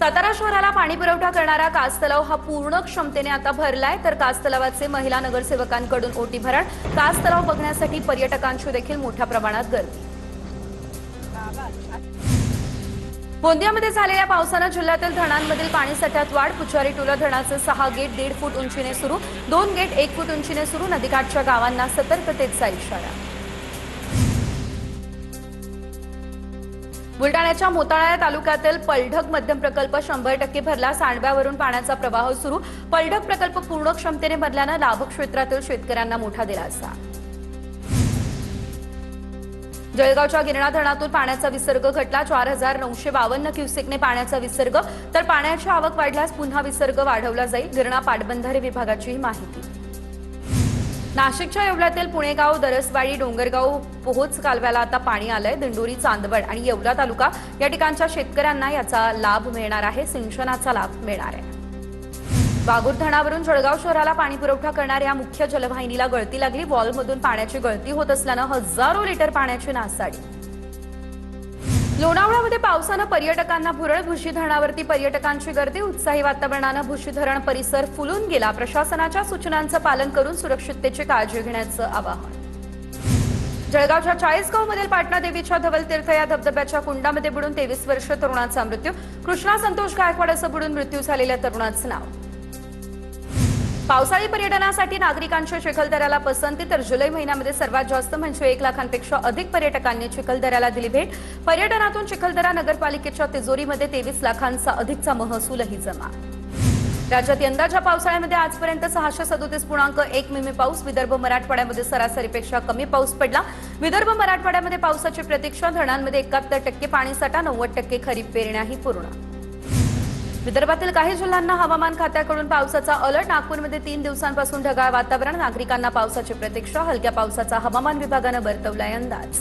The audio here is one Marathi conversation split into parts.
सातारा शहराला पाणी पुरवठा करणारा कास तलाव हा पूर्ण क्षमतेने आता भरलाय, तर कास तलावाचे महिला नगरसेवकांकडून ओटी भरण, कास तलाव बघण्यासाठी पर्यटकांची देखील मोठ्या प्रमाणात गर्दी। गोंदियामध्ये झालेल्या पावसाने जिल्ह्यातील धरणांमधील पाणीसाठ्यात वाढ। पुजारी टोला धरणाचे 6 गेट 1.5 फूट उंचीने सुरू, 2 गेट 1 फूट उंचीने सुरू। नदीकाठच्या गावांना सतर्कतेचा इशारा। बुलडाण्याच्या मोताळा तालुक्यातील पलढग मध्यम प्रकल्प 100% भरला। सांडव्यावरून पाण्याचा प्रवाह सुरू। पलढग प्रकल्प पूर्ण क्षमतेने भरल्याने लाभक क्षेत्रातील शेतकऱ्यांना मोठा दिलासा। जळगावच्या गिरणा धरणातून पाण्याचा विसर्ग घटला। 4952 क्युसेकने पाण्याचा विसर्ग, तर पाण्याची आवक वाढल्यास पुन्हा विसर्ग वाढवला जाईल। गिरणा पाटबंधारे विभागाची ही माहिती। नाशिकच्या येवल्यातील पुणेगाव, दरसवाडी, डोंगरगाव पोहोच कालव्याला आता पाणी आलंय। दिंडोरी, चांदवड आणि येवला तालुका या ठिकाणच्या शेतकऱ्यांना याचा लाभ मिळणार आहे, सिंचनाचा लाभ मिळणार आहे। वाघूर धरणावरून जळगाव शहराला पाणी पुरवठा करणाऱ्या मुख्य जलवाहिनीला गळती लागली। वॉलमधून पाण्याची गळती होत असल्याने हजारो लिटर पाण्याची नासाडी। लोणावळ्यामध्ये पावसाने पर्यटकांना भुरळ। भुशी धरणावरती पर्यटकांची गर्दी। उत्साही वातावरणाने भुशी धरण परिसर फुलून गेला। प्रशासनाच्या सूचनांचं पालन करून सुरक्षिततेची काळजी घेण्याचं आवाहन। जळगावच्या 40 मधील पाटणा देवीच्या धवलतीर्थ या धबधब्याच्या कुंडामध्ये बुडून 23 वर्षीय तरुणाचा मृत्यू। कृष्णा संतोष गायकवाड असं बुडून मृत्यू झालेल्या तरुणाचं नाव। पावसाळी पर्यटनासाठी नागरिकांची चिखलदऱ्याला पसंती, तर जुलै महिन्यामध्ये सर्वात जास्त म्हणजे 1 लाखांपेक्षा अधिक पर्यटकांनी चिखलदऱ्याला दिली भेट। पर्यटनातून चिखलदरा नगरपालिकेच्या तिजोरीमध्ये 23 लाखांचा अधिकचा महसूलही जमा। राज्यात यंदाच्या पावसाळ्यामध्ये आजपर्यंत 637.1 मिमी पाऊस। विदर्भ मराठवाड्यामध्ये सरासरीपेक्षा कमी पाऊस पडला। विदर्भ मराठवाड्यामध्ये पावसाची प्रतीक्षा। धरणांमध्ये 71% पाणीसाठा, 90% खरीप पेरण्याही पूर्ण। विदर्भातील काही जिल्ह्यांना हवामान खात्याकडून पावसाचा अलर्ट। नागपूरमध्ये 3 दिवसांपासून ढगाळ वातावरण। नागरिकांना पावसाची प्रतीक्षा। हलक्या पावसाचा हवामान विभागाने वर्तवलाय अंदाज।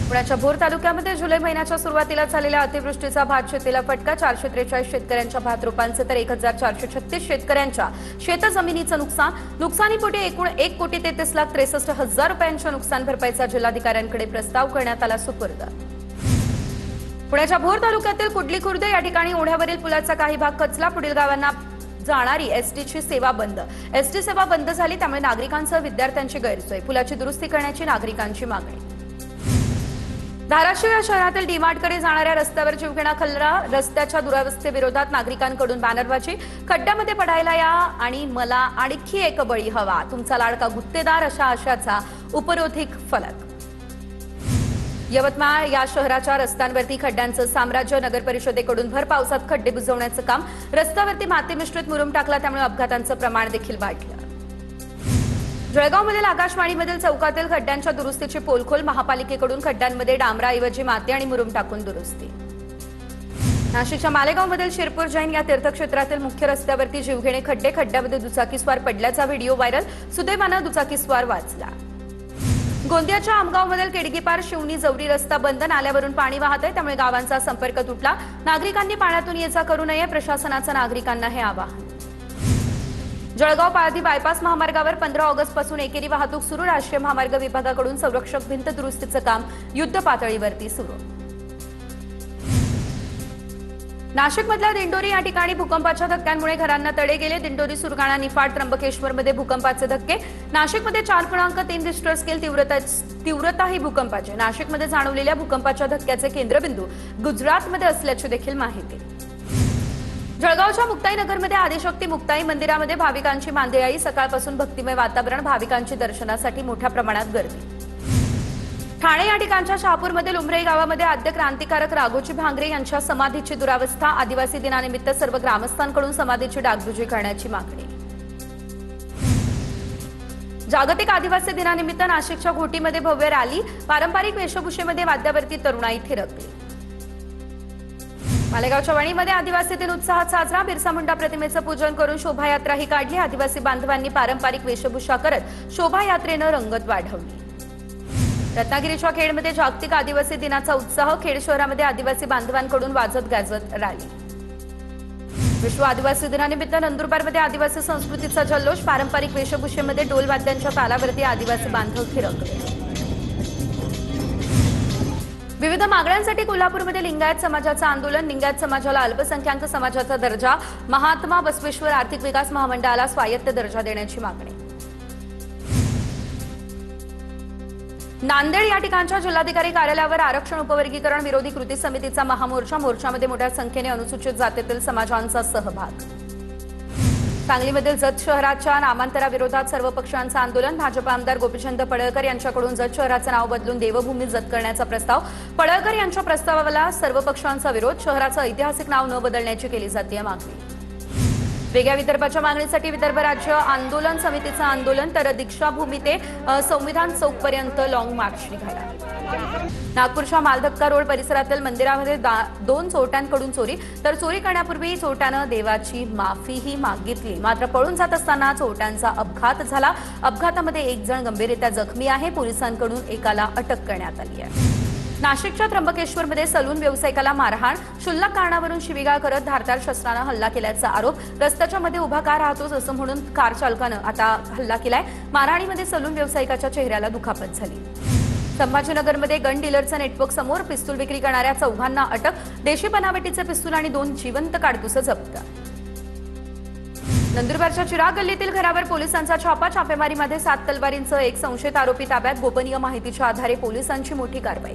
पुण्याच्या भोर तालुक्यामध्ये जुलै महिन्याच्या सुरुवातीला झालेल्या अतिवृष्टीचा भात शेतीला फटका। 443 शेतकऱ्यांच्या भात रोपांचे तर 1436 शेतकऱ्यांच्या शेतजमिनीचं नुकसानीपोटी एकूण 1,33,63,000 रुपयांच्या नुकसान भरपाईचा जिल्हाधिकाऱ्यांकडे प्रस्ताव करण्यात आला सुपूर्द। पुण्याच्या भोर तालुक्यातील कुडली खुर्द या ठिकाणी ओढ्यावरील पुलाचा काही भाग खचला। पुढील गावांना जाणारी एसटीची सेवा बंद। एसटी सेवा बंद झाली, त्यामुळे नागरिकांसह विद्यार्थ्यांची गैरसोय। पुलाची दुरुस्ती करण्याची नागरिकांची मागणी। धाराशिव या शहरातील डीमार्टकडे जाणाऱ्या रस्त्यावर जीवघेणा खल्ला। रस्त्याच्या दुरावस्थेविरोधात नागरिकांकडून बॅनरबाजी। खड्ड्यामध्ये पडायला या आणि मला आणखी एक बळी हवा, तुमचा लाडका गुत्तेदार अशा आशाचा उपरोधिक फलक। यवतमाळ या शहराच्या रस्त्यांवरती खड्ड्यांचं साम्राज्य। नगर परिषदेकडून भर पावसात खड्डे बुजवण्याचं काम। रस्त्यावरती माती मिश्रित मुरुम टाकला, त्यामुळे अपघातांचं प्रमाण देखील वाढलं। जळगावमधील आकाशवाणीमधील चौकातील खड्ड्यांच्या दुरुस्तीची पोलखोल। महापालिकेकडून खड्ड्यांमध्ये डांबराऐवजी माती आणि मुरुम टाकून दुरुस्ती। नाशिकच्या मालेगावमधील शिरपूर जैन या तीर्थक्षेत्रातील मुख्य रस्त्यावरती जीवघेणे खड्डे। खड्ड्यामध्ये दुचाकीस्वार पडल्याचा व्हिडिओ व्हायरल। सुदैवानं दुचाकीस्वार वाचला। गोंदियाच्या आमगावमधील केडगीपार शिवनी जवरी रस्ता बंद। नाल्यावरून पाणी वाहत आहे, त्यामुळे गावांचा संपर्क तुटला। नागरिकांनी पाण्यातून ये-जा करू नये, प्रशासनाचं नागरिकांना हे आवाहन। जळगाव पाळधी बायपास महामार्गावर 15 ऑगस्ट पासून एकेरी वाहतूक सुरू। राष्ट्रीय महामार्ग विभागाकडून संरक्षक भिंत दुरुस्तीचं काम युद्ध पातळीवरती सुरू। नाशिकमधल्या दिंडोरी या ठिकाणी भूकंपाच्या धक्क्यांमुळे घरांना तडे गेले। दिंडोरी, सुरगाणा, निफाड, त्र्यंबकेश्वरमध्ये भूकंपाचे धक्के। नाशिकमध्ये 4.3 रिश्टर स्केल तीव्रता ही भूकंपाची। नाशिकमध्ये जाणवलेल्या भूकंपाच्या धक्क्याचे केंद्रबिंदू गुजरातमध्ये असल्याची देखील माहिती। जळगावच्या मुक्ताईनगरमध्ये आदिशक्ती मुक्ताई मंदिरामध्ये भाविकांची मांदियाळी। सकाळपासून भक्तिमय वातावरण। भाविकांची दर्शनासाठी मोठ्या प्रमाणात गर्दी। ठाणे या ठिकाणच्या शहापूरमधील उमराई गावामध्ये आद्य क्रांतिकारक राघोजी भांगरे यांच्या समाधीची दुरावस्था। आदिवासी दिनानिमित्त सर्व ग्रामस्थांकडून समाधीची डागडुजी करण्याची मागणी। जागतिक आदिवासी दिनानिमित्त नाशिकच्या घोटीमध्ये भव्य रॅली। पारंपरिक वेशभूषेमध्ये वाद्यावरती तरुणाई थिरकली। मालेगावच्या वणीमध्ये आदिवासी दिन उत्साहात साजरा। बिरसा मुंडा प्रतिमेचं पूजन करून शोभायात्राही काढली। आदिवासी बांधवांनी पारंपरिक वेशभूषा करत शोभायात्रेनं रंगत वाढवली। रत्नागिरीच्या खेडमध्ये जागतिक आदिवासी दिनाचा उत्साह। खेड शहरामध्ये आदिवासी बांधवांकडून वाजत गाजत रॅली। विश्व आदिवासी दिनानिमित्त नंदुरबारमध्ये आदिवासी संस्कृतीचा जल्लोष। पारंपरिक वेशभूषेमध्ये डोल वाद्यांच्या तालावरती आदिवासी बांधव थिरकले। विविध मागण्यांसाठी कोल्हापूरमध्ये लिंगायत समाजाचं आंदोलन. लिंगायत समाजाला अल्पसंख्याक समाजाचा दर्जा, महात्मा बसवेश्वर आर्थिक विकास महामंडळाला स्वायत्त दर्जा देण्याची मागणी. नांदेड या ठिकाणच्या जिल्हाधिकारी कार्यालयावर आरक्षण उपवर्गीकरण विरोधी कृती समितीचा महामोर्चा. मोर्चामध्ये मोठ्या संख्येने अनुसूचित जातीतील समाजांचा सहभाग. सांगलीमधील जत शहराच्या नामांतराविरोधात सर्व पक्षांचं आंदोलन. भाजप आमदार गोपीचंद पडळकर यांच्याकडून जत शहराचं नाव बदलून देवभूमी जत करण्याचा प्रस्ताव. पडळकर यांच्या प्रस्तावाला सर्व पक्षांचा विरोध. शहराचं ऐतिहासिक नाव न बदलण्याची केली जातीय मागणी. वेगळ्या विदर्भाच्या मागणीसाठी विदर्भ राज्य आंदोलन समितीचं आंदोलन. तर दीक्षाभूमी ते संविधान चौकपर्यंत लॉंग मार्च निघाला. नागपूरच्या मालधक्का रोड परिसरातील मंदिरामध्ये 2 चोरट्यांकडून चोरी. तर चोरी करण्यापूर्वी चोरट्यानं देवाची माफीही मागितली. मात्र पळून जात असताना चोरट्यांचा अपघात झाला. अपघातामध्ये 1 जण गंभीररित्या जखमी आहे. पोलिसांकडून एकाला अटक करण्यात आली आहे. नाशिकच्या त्र्यंबकेश्वरमध्ये सलून व्यावसायिकाला मारहाण. क्षुल्लक कारणावरून शिवीगाळ करत धारदार शस्त्रानं हल्ला केल्याचा आरोप. रस्त्याच्या मध्ये उभा का राहतोस असं म्हणून कार चालकानं आता हल्ला केलाय. मारहाणीमध्ये सलून व्यावसायिकाच्या चेहऱ्याला दुखापत झाली. संभाजीनगरमध्ये गन डीलरचं नेटवर्क समोर. पिस्तूल विक्री करणाऱ्या 4 अटक. देशी बनावटीचे पिस्तूल आणि 2 जिवंत काडतुसं जप्त. नंदुरबारच्या चिराग गल्लीतील घरावर पोलिसांचा छापा. छापेमारीमध्ये 7 तलवारींसह 1 संशयित आरोपी ताब्यात. गोपनीय माहितीच्या आधारे पोलिसांची मोठी कारवाई.